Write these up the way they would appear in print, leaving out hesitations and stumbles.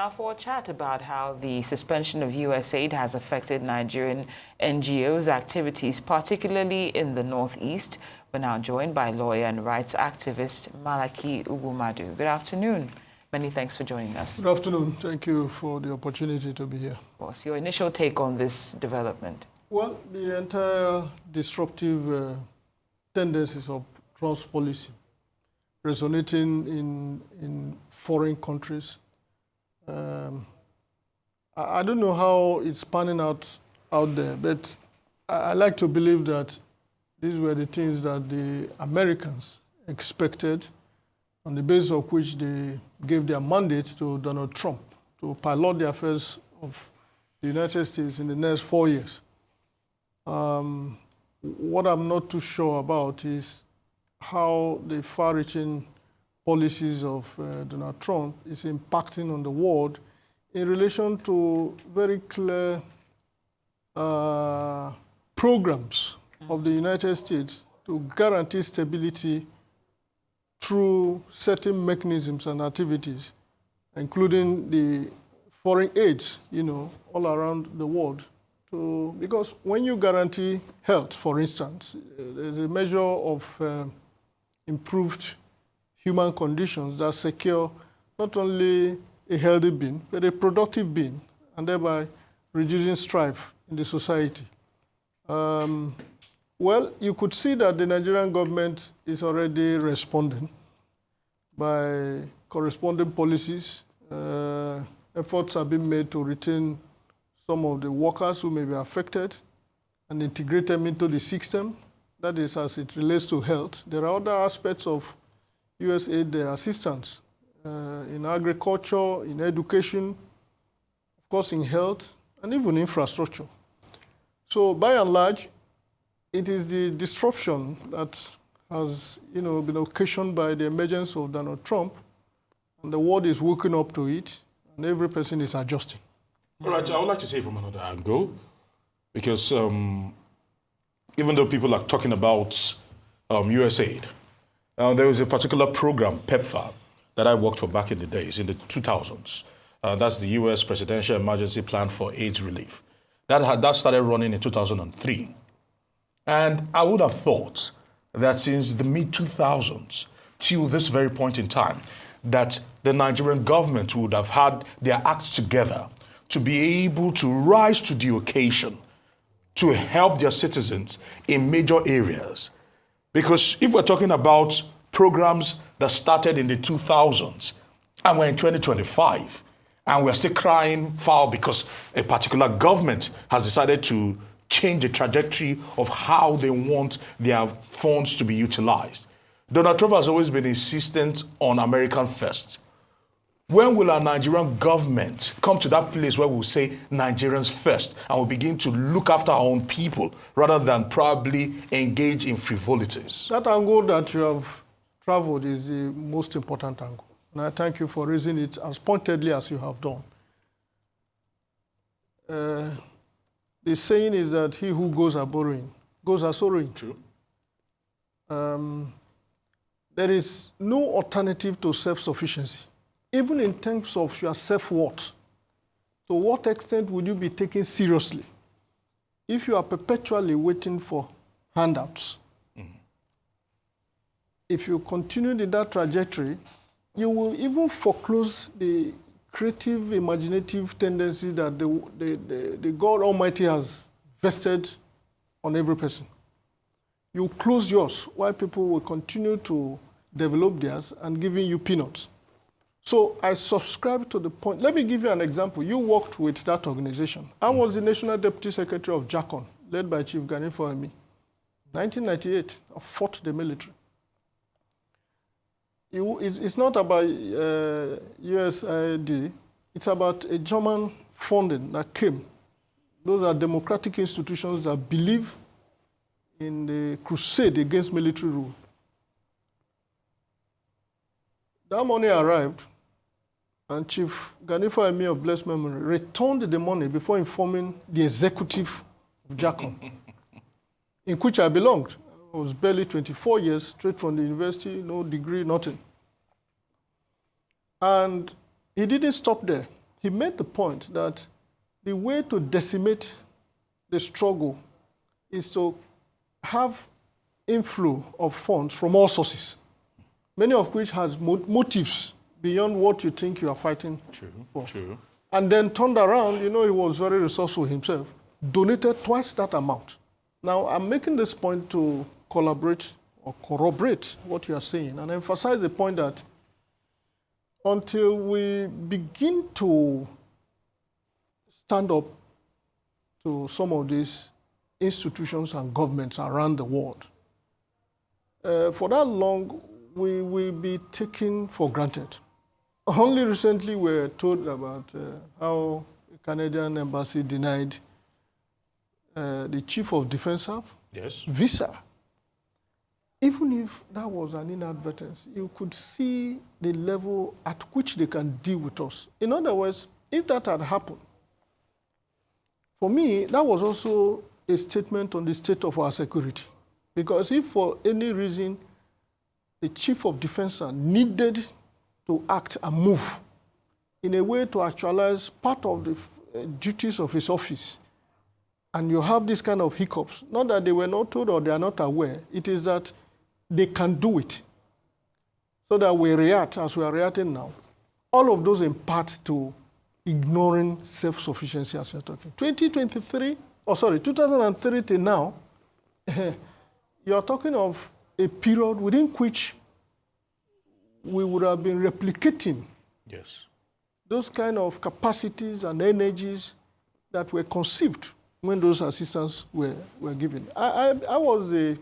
Now for a chat about how the suspension of USAID has affected Nigerian NGOs' activities, particularly in the Northeast, we're now joined by lawyer and rights activist Malachy Ugwumadu. Good afternoon. Many thanks for joining us. Good afternoon. Thank you for the opportunity to be here. What's your initial take on this development? Well, the entire disruptive tendencies of Trump's policy resonating in foreign countries. I don't know how it's panning out there, but I like to believe that these were the things that the Americans expected, on the basis of which they gave their mandate to Donald Trump to pilot the affairs of the United States in the next 4 years. What I'm not too sure about is how the far-reaching policies of Donald Trump is impacting on the world in relation to very clear programs of the United States to guarantee stability through certain mechanisms and activities, including the foreign aids, all around the world. Because when you guarantee health, for instance, there's a measure of improved human conditions that secure not only a healthy being, but a productive being, and thereby reducing strife in the society. Well, you could see that the Nigerian government is already responding by corresponding policies. Efforts have been made to retain some of the workers who may be affected and integrate them into the system. That is, as it relates to health. There are other aspects of USAID assistance in agriculture, in education, of course in health, and even infrastructure. So by and large, it is the disruption that has been occasioned by the emergence of Donald Trump, and the world is waking up to it, and every person is adjusting. All right, I would like to say from another angle, because even though people are talking about USAID, there was a particular program, PEPFAR, that I worked for back in the days, in the 2000s. That's the U.S. Presidential Emergency Plan for AIDS Relief. That started running in 2003. And I would have thought that since the mid-2000s till this very point in time, that the Nigerian government would have had their acts together to be able to rise to the occasion to help their citizens in major areas. Because if we're talking about programs that started in the 2000s and we're in 2025 and we're still crying foul because a particular government has decided to change the trajectory of how they want their funds to be utilized. Donald Trump has always been insistent on American first. When will our Nigerian government come to that place where we'll say Nigerians first and we'll begin to look after our own people rather than probably engage in frivolities? That angle that you have traveled is the most important angle. And I thank you for raising it as pointedly as you have done. The saying is that he who goes a-borrowing goes a-sorrowing. True. There is no alternative to self-sufficiency, even in terms of your self-worth. To what extent would you be taken seriously if you are perpetually waiting for handouts? Mm-hmm. If you continue in that trajectory, you will even foreclose the creative, imaginative tendency that the God Almighty has vested on every person. You close yours while people will continue to develop theirs and giving you peanuts. So I subscribe to the point. Let me give you an example. You worked with that organization. I was the National Deputy Secretary of JACON, led by Chief Ganifor Emi. 1998, I fought the military. It's not about USAID. It's about a German funding that came. Those are democratic institutions that believe in the crusade against military rule. That money arrived, and Chief Ganifor Emi of blessed memory returned the money before informing the executive of JACON, in which I belonged. I was barely 24 years, straight from the university, no degree, nothing. And he didn't stop there. he made the point that the way to decimate the struggle is to have inflow of funds from all sources, many of which has motives beyond what you think you are fighting for. True. And then turned around, he was very resourceful himself, donated twice that amount. Now, I'm making this point to collaborate or corroborate what you are saying and emphasize the point that until we begin to stand up to some of these institutions and governments around the world, for that long, we will be taken for granted. Only recently we were told about how the Canadian embassy denied the chief of defense staff visa. Even if that was an inadvertence, you could see the level at which they can deal with us. In other words, if that had happened, for me, that was also a statement on the state of our security. Because if for any reason the chief of defense staff needed to act and move in a way to actualize part of the duties of his office, and you have this kind of hiccups, not that they were not told or they are not aware, it is that they can do it so that we react as we are reacting now. All of those in part to ignoring self-sufficiency as you're talking. 2003 till now, you're talking of a period within which we would have been replicating those kind of capacities and energies that were conceived when those assistance were given. I was the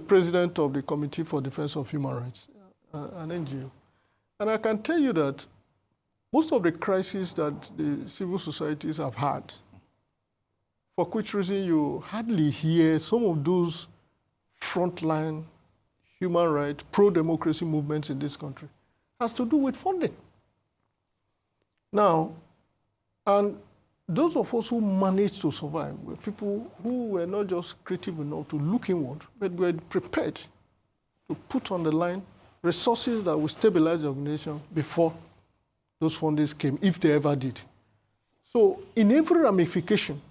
president of the Committee for Defense of Human Rights, an NGO. And I can tell you that most of the crises that the civil societies have had, for which reason you hardly hear some of those frontline human rights, pro-democracy movements in this country, has to do with funding. Now, and those of us who managed to survive were people who were not just creative enough to look inward, but were prepared to put on the line resources that would stabilize the organization before those fundings came, if they ever did. So in every ramification,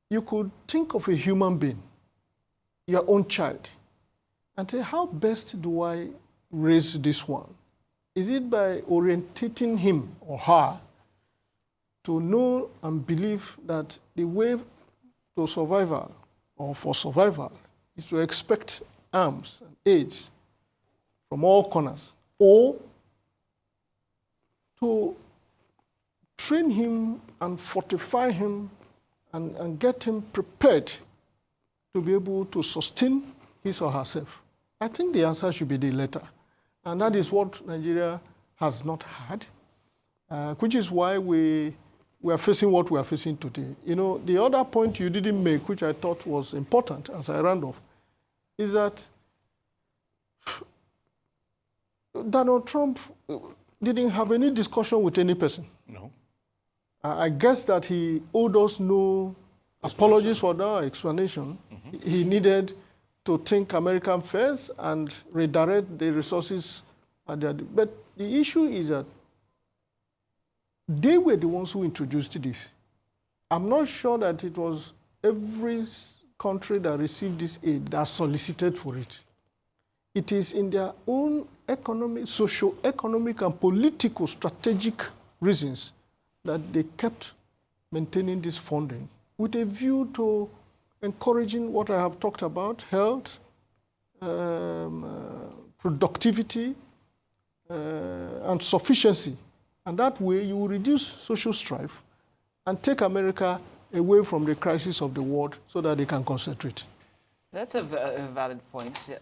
you could think of a human being, your own child, and say, how best do I raise this one? Is it by orientating him or her to know and believe that the way to survival or for survival is to expect arms and aids from all corners, or to train him and fortify him and get him prepared to be able to sustain his or herself? I think the answer should be the latter. And that is what Nigeria has not had, which is why we are facing what we are facing today. The other point you didn't make, which I thought was important as I round off, is that Donald Trump didn't have any discussion with any person. No. I guess that he owed us no apologies for that explanation. Mm-hmm. He needed to think American first and redirect the resources. But the issue is that they were the ones who introduced this. I'm not sure that it was every country that received this aid that solicited for it. It is in their own economic, socio-economic, and political strategic reasons that they kept maintaining this funding with a view to encouraging what I have talked about, health, productivity, and sufficiency. And that way you will reduce social strife and take America away from the crisis of the world so that they can concentrate. That's a valid point,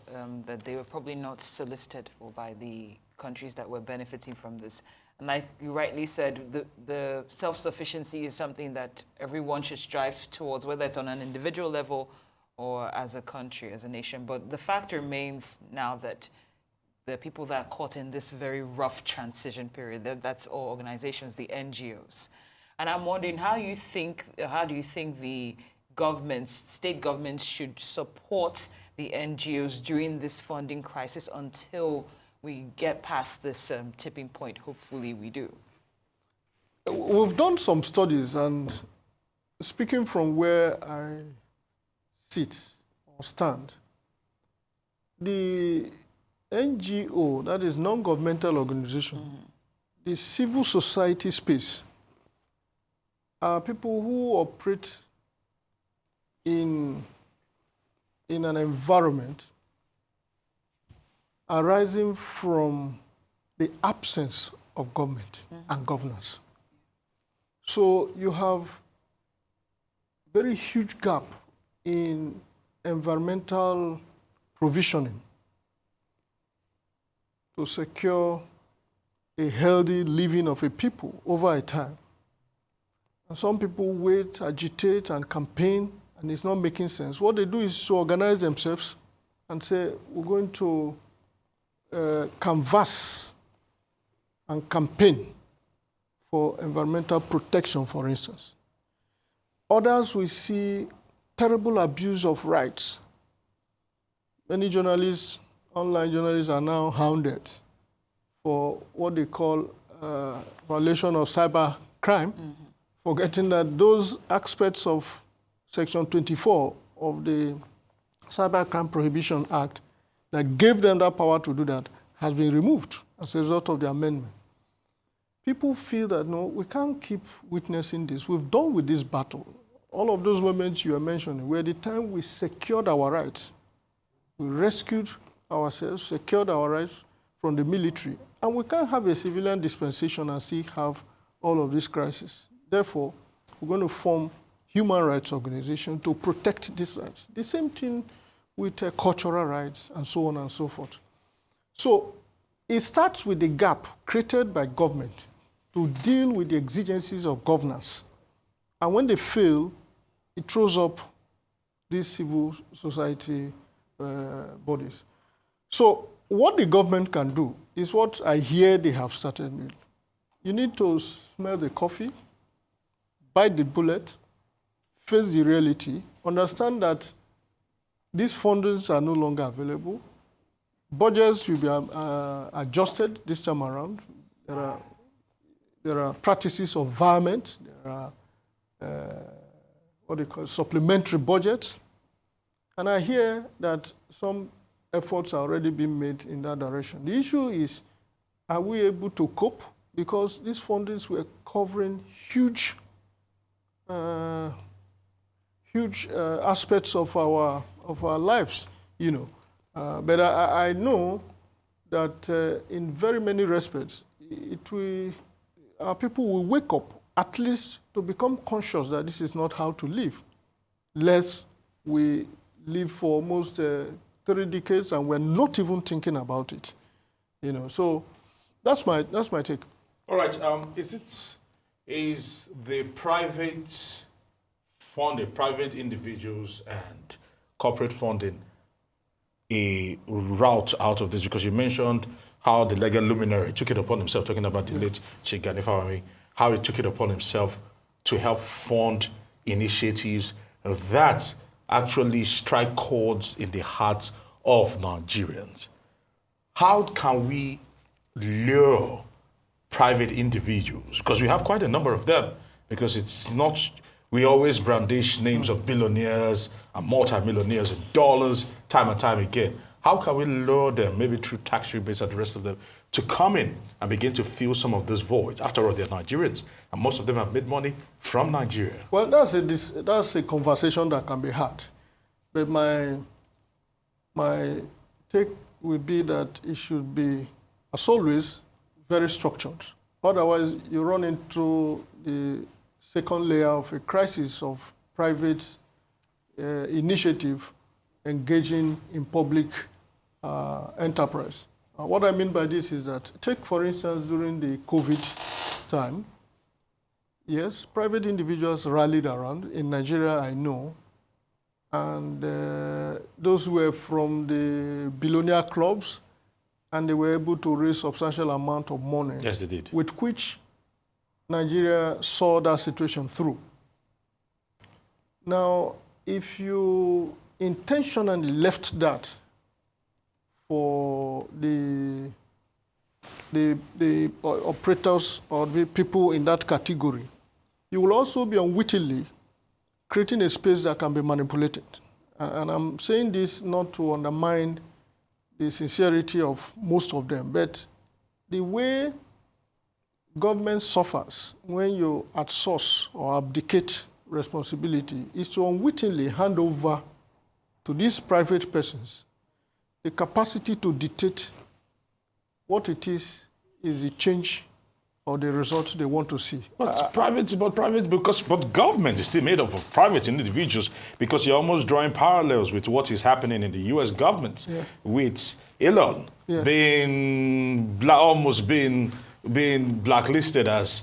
that they were probably not solicited for by the countries that were benefiting from this. And like you rightly said, the self-sufficiency is something that everyone should strive towards, whether it's on an individual level or as a country, as a nation. But the fact remains now that the people that are caught in this very rough transition period, that's all organizations, the NGOs. And I'm wondering, how do you think the governments, state governments, should support the NGOs during this funding crisis until we get past this tipping point? Hopefully we do. We've done some studies, and speaking from where I sit or stand, the NGO, that is non-governmental organization, the civil society space, are people who operate in an environment arising from the absence of government and governance. So you have very huge gap in environmental provisioning to secure a healthy living of a people over a time. And some people wait, agitate, and campaign, and it's not making sense. What they do is to organize themselves and say, we're going to canvass and campaign for environmental protection, for instance. Others will see terrible abuse of rights. Many journalists, online journalists, are now hounded for what they call violation of cyber crime, forgetting that those aspects of Section 24 of the Cybercrime Prohibition Act that gave them that power to do that has been removed as a result of the amendment. People feel that, no, we can't keep witnessing this. We've done with this battle. All of those moments you are mentioning were the time we secured our rights. We rescued ourselves, secured our rights from the military. And we can't have a civilian dispensation and still have all of this crisis. Therefore, we're going to form human rights organization to protect these rights. The same thing with cultural rights and so on and so forth. So it starts with the gap created by government to deal with the exigencies of governance. And when they fail, it throws up these civil society bodies. So what the government can do is what I hear they have started with. You need to smell the coffee, bite the bullet, face the reality, understand that these fundings are no longer available. Budgets will be adjusted this time around. There are practices of environment. There are what they call supplementary budgets. And I hear that some efforts are already being made in that direction. The issue is, are we able to cope? Because these fundings were covering huge aspects of our lives, you know. But I know that in very many respects, our people will wake up at least to become conscious that this is not how to live, lest we live for almost 3 decades and we're not even thinking about it, you know. So that's my take. All right. Is the private funding, private individuals and corporate funding a route out of this? Because you mentioned how the legal luminary took it upon himself, talking about the late Chigani Fawami, how he took it upon himself to help fund initiatives that actually strike chords in the hearts of Nigerians. How can we lure private individuals? Because we have quite a number of them, because it's not, we always brandish names of billionaires and multimillionaires and dollars time and time again. How can we lure them, maybe through tax rebates and the rest of them, to come in and begin to fill some of those voids? After all, they're Nigerians, and most of them have made money from Nigeria. Well, that's a conversation that can be had. But my take would be that it should be, as always, very structured. Otherwise, you run into the second layer of a crisis of private initiative engaging in public enterprise. What I mean by this is that, take for instance, during the COVID time, yes, private individuals rallied around. In Nigeria, I know. And those were from the billionaire clubs, and they were able to raise substantial amount of money. Yes, they did. With which Nigeria saw that situation through. Now, if you intentionally left that for the the operators or the people in that category, you will also be unwittingly creating a space that can be manipulated. And I'm saying this not to undermine the sincerity of most of them, but the way government suffers when you outsource or abdicate responsibility is to unwittingly hand over to these private persons the capacity to dictate what it is the change or the results they want to see. But government is still made up of private individuals, because you're almost drawing parallels with what is happening in the U.S. government, with Elon almost being blacklisted as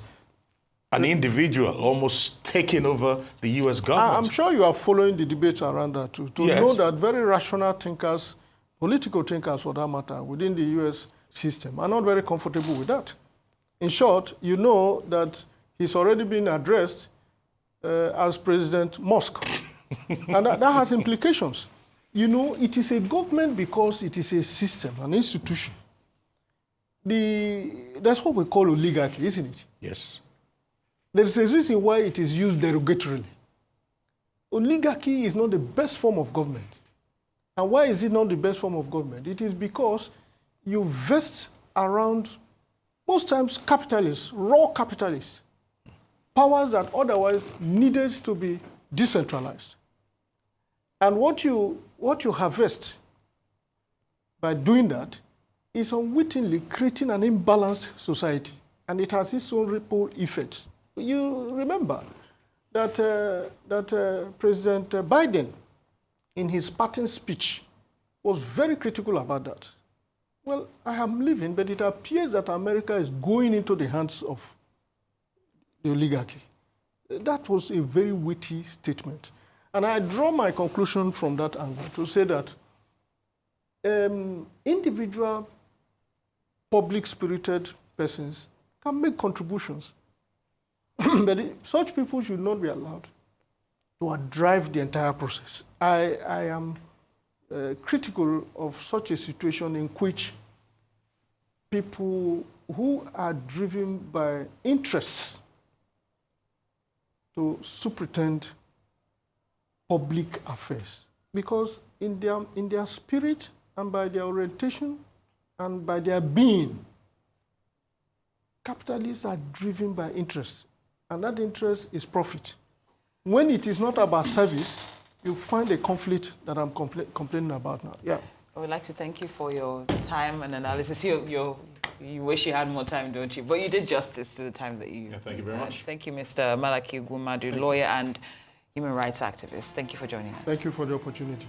an individual, almost taking over the U.S. government. I'm sure you are following the debates around that too, to know that very rational thinkers, political thinkers for that matter, within the U.S. system are not very comfortable with that. In short, you know that he's already been addressed as President Musk. And that has implications. You know, it is a government because it is a system, an institution. That's what we call oligarchy, isn't it? Yes. There is a reason why it is used derogatorily. Oligarchy is not the best form of government. And why is it not the best form of government? It is because you vest around, most times, capitalists, raw capitalists, powers that otherwise needed to be decentralized. And what you harvest by doing that is unwittingly creating an imbalanced society. And it has its own ripple effects. You remember that, President Biden, in his parting speech, was very critical about that. Well, I am leaving, but it appears that America is going into the hands of the oligarchy. That was a very witty statement. And I draw my conclusion from that angle to say that individual public-spirited persons can make contributions. But such people should not be allowed to drive the entire process. I am critical of such a situation in which people who are driven by interests to superintend public affairs. Because in their spirit and by their orientation and by their being, capitalists are driven by interest. And that interest is profit. When it is not about service, you find a conflict that I'm complaining about now. Yeah. I would like to thank you for your time and analysis. You wish you had more time, don't you? But you did justice to the time that you... Yeah, thank you very much. Thank you, Mr. Malachy Ugwumadu, lawyer and human rights activist. Thank you for joining us. Thank you for the opportunity.